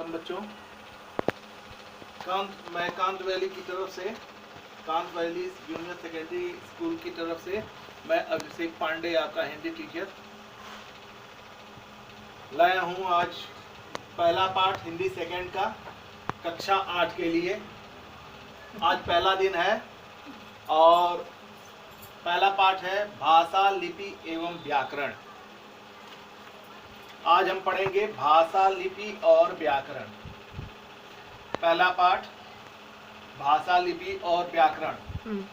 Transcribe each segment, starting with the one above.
Welcome बच्चों। मैं Kant valley की तरफ से, Kant valley junior secondary school की तरफ से मैं अभिषेक पांडे, आपका हिंदी टीचर, लाया हूँ आज पहला पाठ हिंदी सेकेंड का कक्षा 8 के लिए। आज पहला दिन है और पहला पाठ है भाषा, लिपि एवं व्याकरण। आज हम पढ़ेंगे भाषा, लिपि और व्याकरण। पहला पाठ भाषा, लिपि और व्याकरण।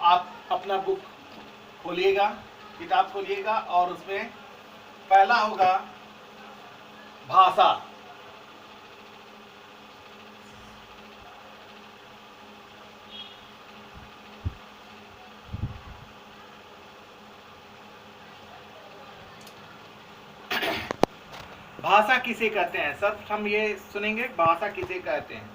आप अपना बुक खोलिएगा, किताब खोलिएगा और उसमें पहला होगा भाषा। भाषा किसे कहते हैं? सर हम ये सुनेंगे, भाषा किसे कहते हैं।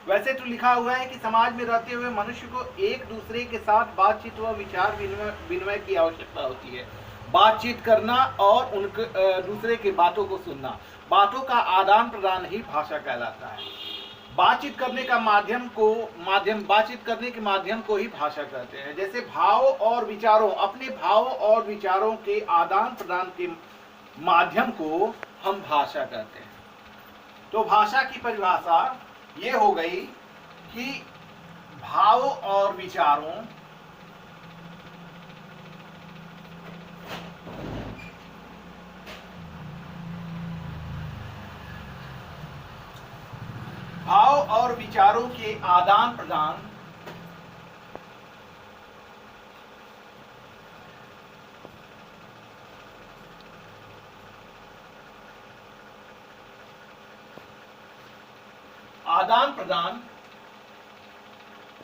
वैसे तो लिखा हुआ है कि समाज में रहते हुए मनुष्य को एक दूसरे के साथ बातचीत व विचार विनिमय की आवश्यकता होती है। बातचीत करना और उनके दूसरे की बातों को सुनना, बातों का आदान प्रदान ही भाषा कहलाता है। बातचीत करने के माध्यम को ही भाषा कहते हैं। जैसे भाव और विचारों, अपने भाव और विचारों के आदान प्रदान के माध्यम को हम भाषा कहते हैं। तो भाषा की परिभाषा ये हो गई कि भाव और विचारों के आदान प्रदान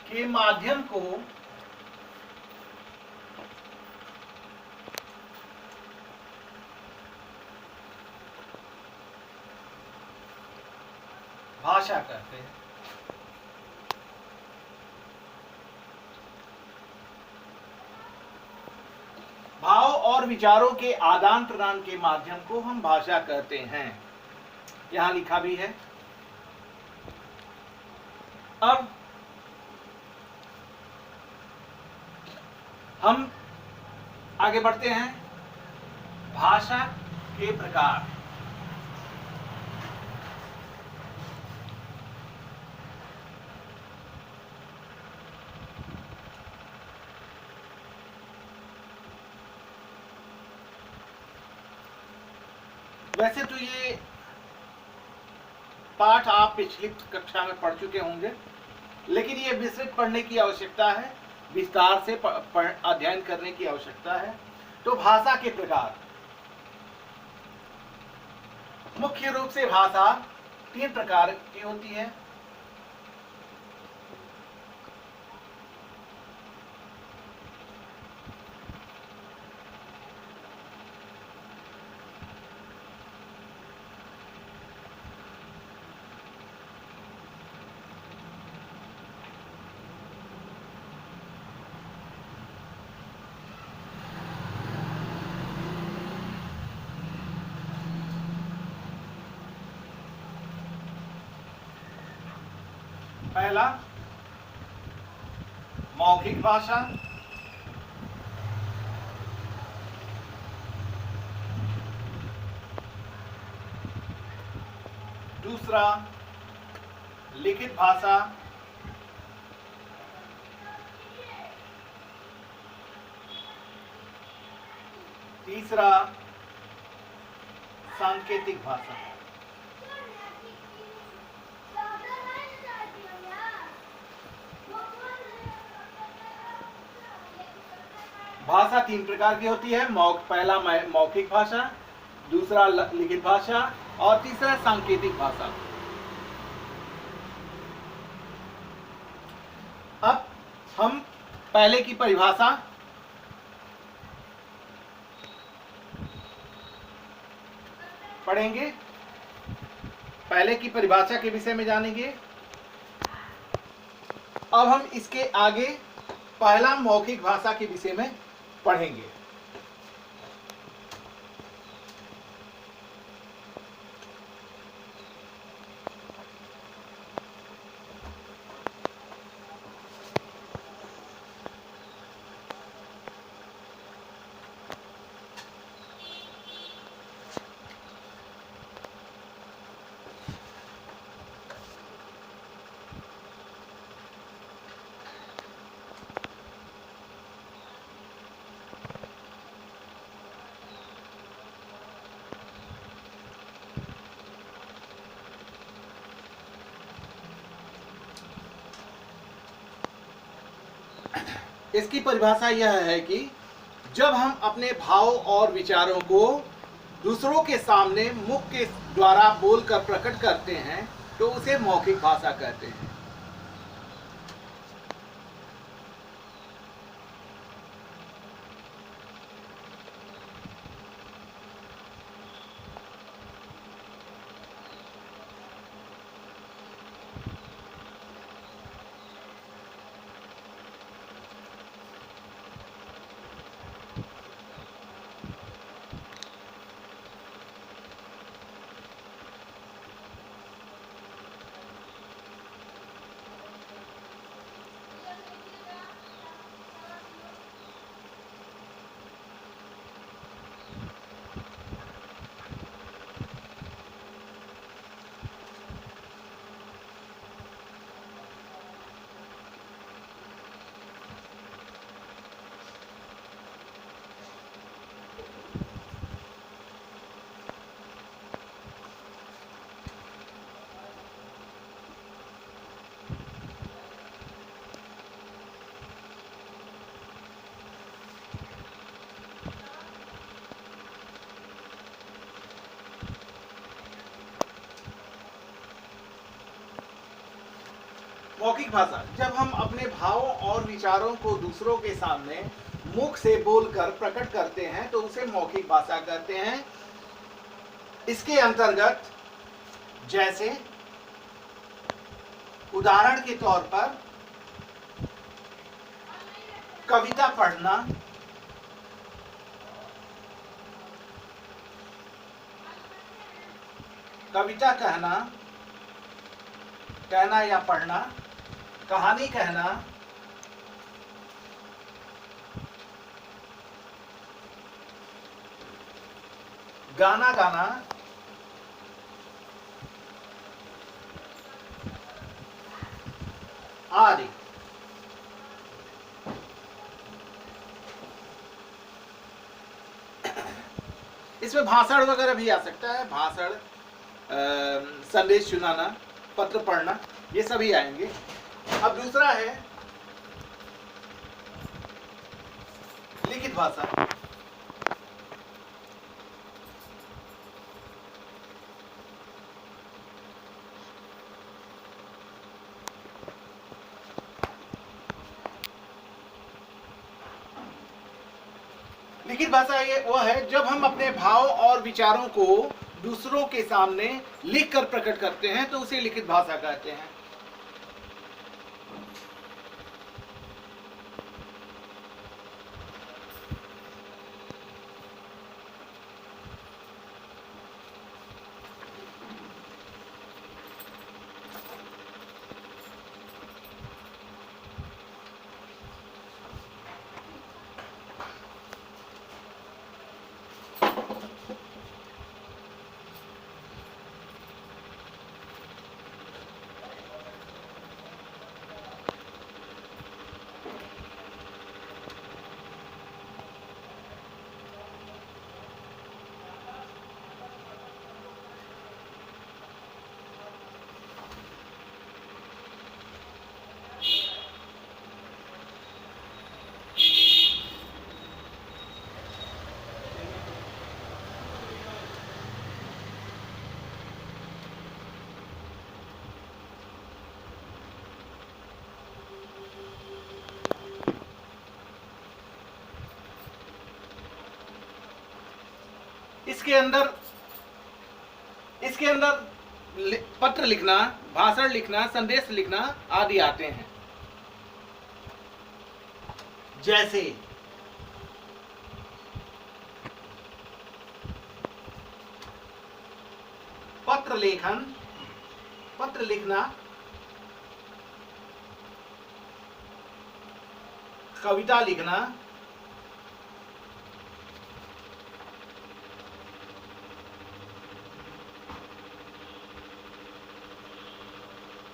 के माध्यम को भाषा कहते हैं। भाव और विचारों के आदान प्रदान के माध्यम को हम भाषा कहते हैं। यहां लिखा भी है। अब हम आगे बढ़ते हैं। भाषा के प्रकार। वैसे तो ये पाठ आप पिछली कक्षा में पढ़ चुके होंगे, लेकिन ये विस्तृत पढ़ने की आवश्यकता है, विस्तार से अध्ययन करने की आवश्यकता है। तो भाषा के प्रकार, मुख्य रूप से भाषा 3 प्रकार की होती है। पहला मौखिक भाषा, दूसरा लिखित भाषा, तीसरा सांकेतिक भाषा। भाषा 3 प्रकार की होती है। पहला मौखिक भाषा, दूसरा लिखित भाषा और तीसरा सांकेतिक भाषा। अब हम पहले की परिभाषा पढ़ेंगे, पहले की परिभाषा के विषय में जानेंगे। अब हम इसके आगे पहला मौखिक भाषा के विषय में पढ़ेंगे। इसकी परिभाषा यह है कि जब हम अपने भाव और विचारों को दूसरों के सामने मुख के द्वारा बोलकर प्रकट करते हैं तो उसे मौखिक भाषा कहते हैं। मौखिक भाषा जब हम अपने भावों और विचारों को दूसरों के सामने मुख से बोलकर प्रकट करते हैं तो उसे मौखिक भाषा कहते हैं। इसके अंतर्गत जैसे उदाहरण के तौर पर कविता पढ़ना, कविता कहना या पढ़ना, कहानी कहना, गाना गाना, आदि। इसमें भाषण वगैरह भी आ सकता है, भाषण, संदेश सुनाना, पत्र पढ़ना, ये सभी आएंगे। अब दूसरा है लिखित भाषा। लिखित भाषा ये वो है जब हम अपने भाव और विचारों को दूसरों के सामने लिखकर प्रकट करते हैं तो उसे लिखित भाषा कहते हैं। इसके अंदर पत्र लिखना, भाषण लिखना, संदेश लिखना आदि आते हैं। जैसे पत्र लेखन, पत्र लिखना, कविता लिखना,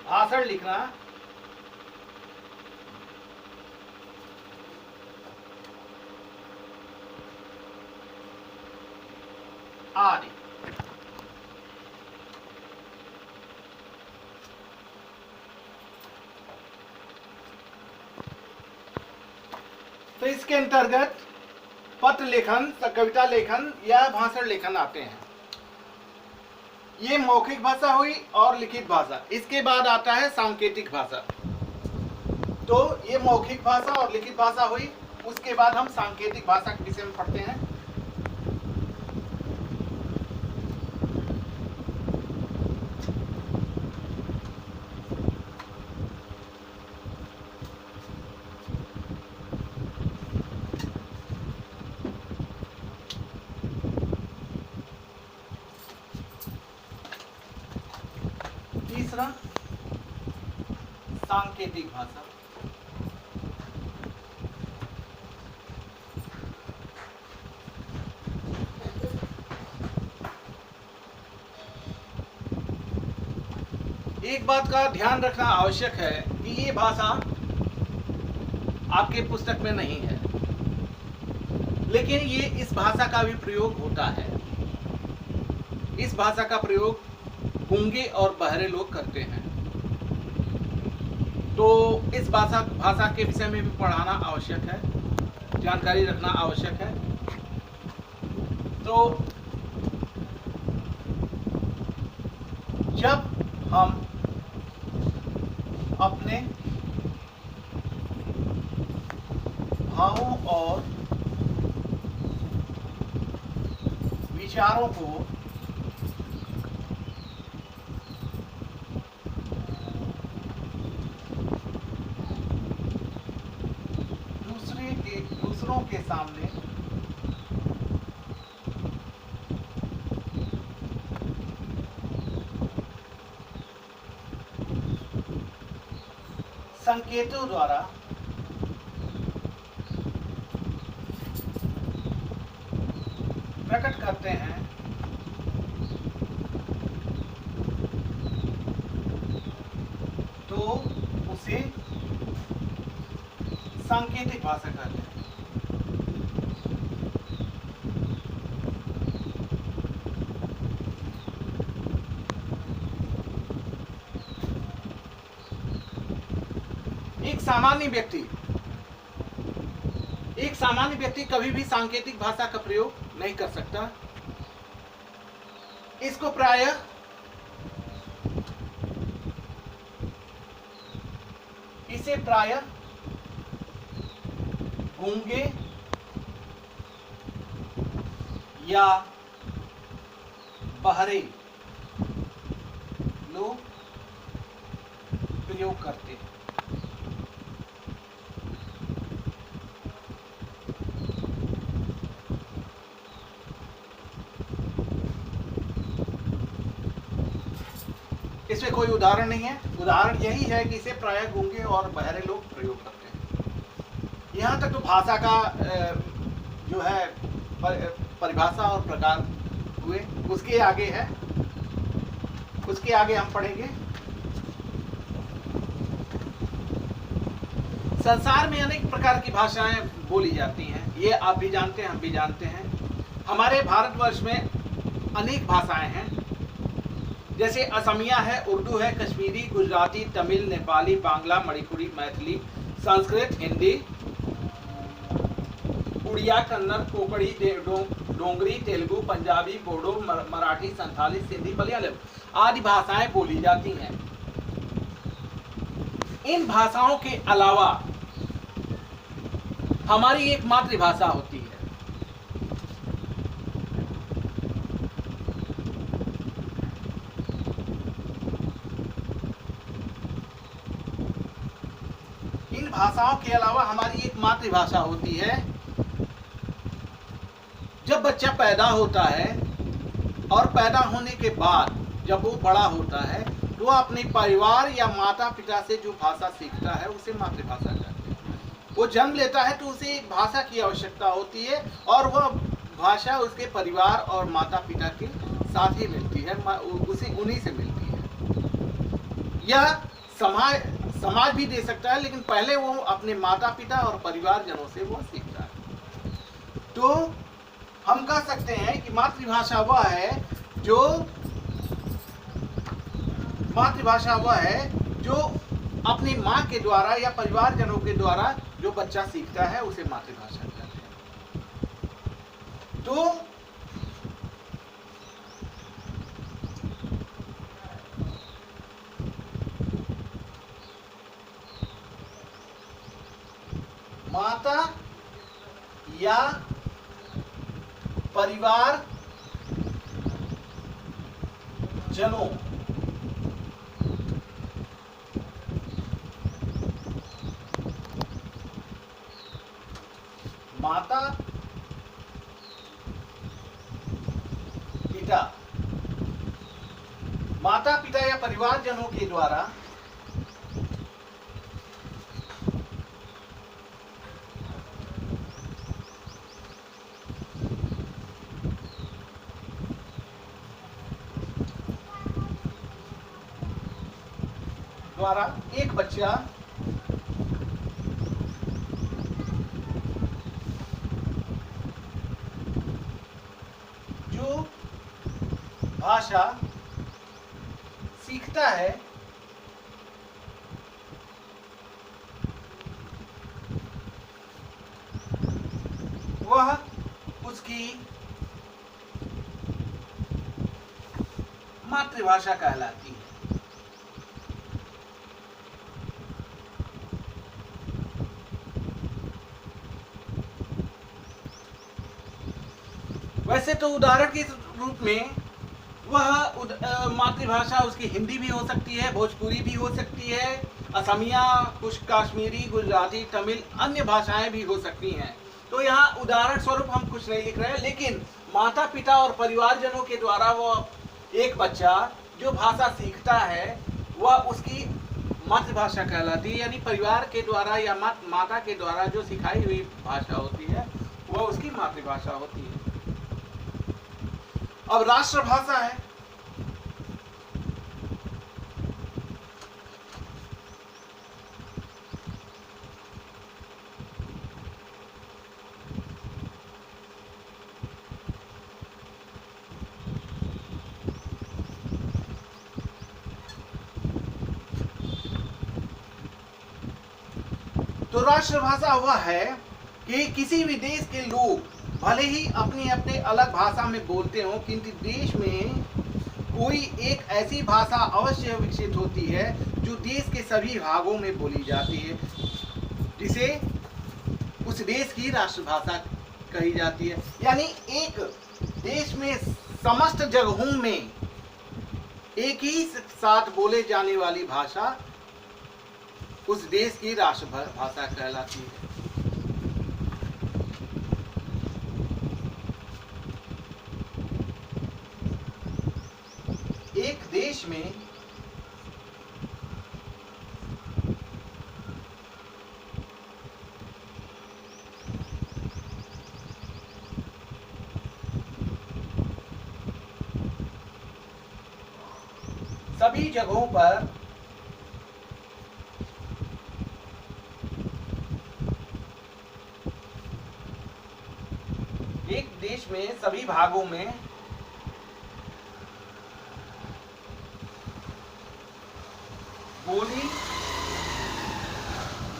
भाषण लिखना, आदि। इसके अंतर्गत पत्र लेखन, कविता लेखन या भाषण लेखन आते हैं। ये मौखिक भाषा हुई और लिखित भाषा। इसके बाद आता है सांकेतिक भाषा। तो ये मौखिक भाषा और लिखित भाषा हुई, उसके बाद हम सांकेतिक भाषा के विषय में पढ़ते हैं। तीसरा, सांकेतिक भाषा। एक बात का ध्यान रखना आवश्यक है कि ये भाषा आपके पुस्तक में नहीं है, लेकिन ये इस भाषा का भी प्रयोग होता है। इस भाषा का प्रयोग गूंगे और बहरे लोग करते हैं। तो इस भाषा के विषय में भी पढ़ाना आवश्यक है, जानकारी रखना आवश्यक है। तो जब हम अपने भावों और विचारों को दूसरों के सामने संकेतों द्वारा प्रकट करते हैं, तो उसे सांकेतिक भाषा कहते हैं। एक सामान्य व्यक्ति कभी भी सांकेतिक भाषा का प्रयोग नहीं कर सकता। इसको प्रायः गूंगे या बहरे लोग प्रयोग करते हैं। इसमें कोई उदाहरण नहीं है। उदाहरण यही है कि इसे प्रायः गूंगे और बहरे लोग प्रयोग करते हैं। यहाँ तक तो भाषा का जो है परिभाषा और प्रकार हुए। उसके आगे हम पढ़ेंगे। संसार में अनेक प्रकार की भाषाएं बोली जाती हैं। ये आप भी जानते हैं, हम भी जानते हैं। हमारे भारतवर्ष में अनेक भाषाएं हैं, जैसे असमिया है, उर्दू है, कश्मीरी, गुजराती, तमिल, नेपाली, बांग्ला, मणिपुरी, मैथिली, संस्कृत, हिंदी, उड़िया, कन्नड़, कोंकणी, डोंगरी, तेलुगु, पंजाबी, बोडो, मराठी, संथाली, सिंधी, मलयालम आदि भाषाएं बोली जाती हैं। इन भाषाओं के अलावा हमारी एक मातृभाषा होती है। इन भाषाओं के अलावा हमारी एक मातृभाषा होती है। जब बच्चा पैदा होता है और पैदा होने के बाद जब वो बड़ा होता है तो वह अपने परिवार या माता पिता से जो भाषा सीखता है उसे मातृभाषा कहते हैं। वो जन्म लेता है तो उसे एक भाषा की आवश्यकता होती है और वह भाषा उसके परिवार और माता पिता के साथ ही मिलती है, उसे उन्हीं से मिलती है। यह समाज भी दे सकता है, लेकिन पहले वो अपने माता पिता और परिवारजनों से वो सीखता है। तो हम कह सकते हैं कि मातृभाषा वह है जो अपनी माँ के द्वारा या परिवारजनों के द्वारा जो बच्चा सीखता है उसे मातृभाषा कहते हैं। तो माता या परिवार जनों माता पिता या परिवारजनों के द्वारा एक बच्चा जो भाषा सीखता है वह उसकी मातृभाषा कहलाती है। वैसे तो उदाहरण के रूप में वह मातृभाषा उसकी हिंदी भी हो सकती है, भोजपुरी भी हो सकती है, असमिया, कुछ कश्मीरी, गुजराती, तमिल, अन्य भाषाएं भी हो सकती हैं। तो यहाँ उदाहरण स्वरूप हम कुछ नहीं लिख रहे हैं, लेकिन माता पिता और परिवारजनों के द्वारा वो एक बच्चा जो भाषा सीखता है वह उसकी मातृभाषा कहलाती है, यानी परिवार के द्वारा या माता के द्वारा जो सिखाई हुई भाषा होती है वह उसकी मातृभाषा होती है। अब राष्ट्रभाषा है। तो राष्ट्रभाषा वह है कि किसी भी देश के लोग भले ही अपनी अपने अलग भाषा में बोलते हो, किंतु देश में कोई एक ऐसी भाषा अवश्य विकसित होती है जो देश के सभी भागों में बोली जाती है, जिसे उस देश की राष्ट्रभाषा कही जाती है। यानी एक देश में समस्त जगहों में एक ही साथ बोले जाने वाली भाषा उस देश की राष्ट्रभाषा कहलाती है। एक देश में सभी जगहों पर एक देश में सभी भागों में बोली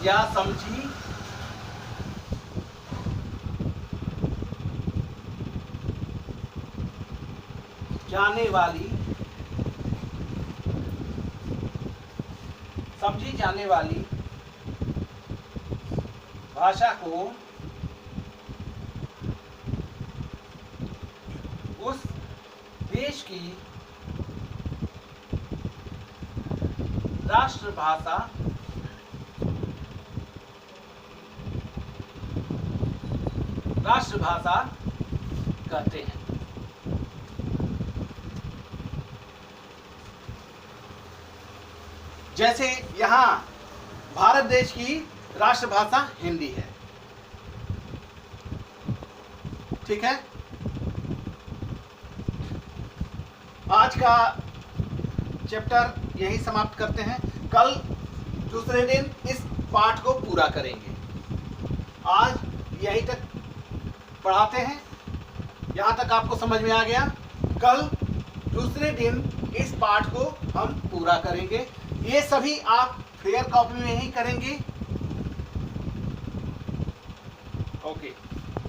या समझी जाने वाली, समझी जाने वाली भाषा को उस देश की राष्ट्रभाषा कहते हैं। जैसे यहाँ भारत देश की राष्ट्रभाषा हिंदी है, ठीक है। आज का चैप्टर यही समाप्त करते हैं। कल दूसरे दिन इस पाठ को पूरा करेंगे। आज यहीं तक पढ़ाते हैं, यहाँ तक आपको समझ में आ गया। कल दूसरे दिन इस पाठ को हम पूरा करेंगे। ये सभी आप फेयर कॉपी में ही करेंगे। ओके।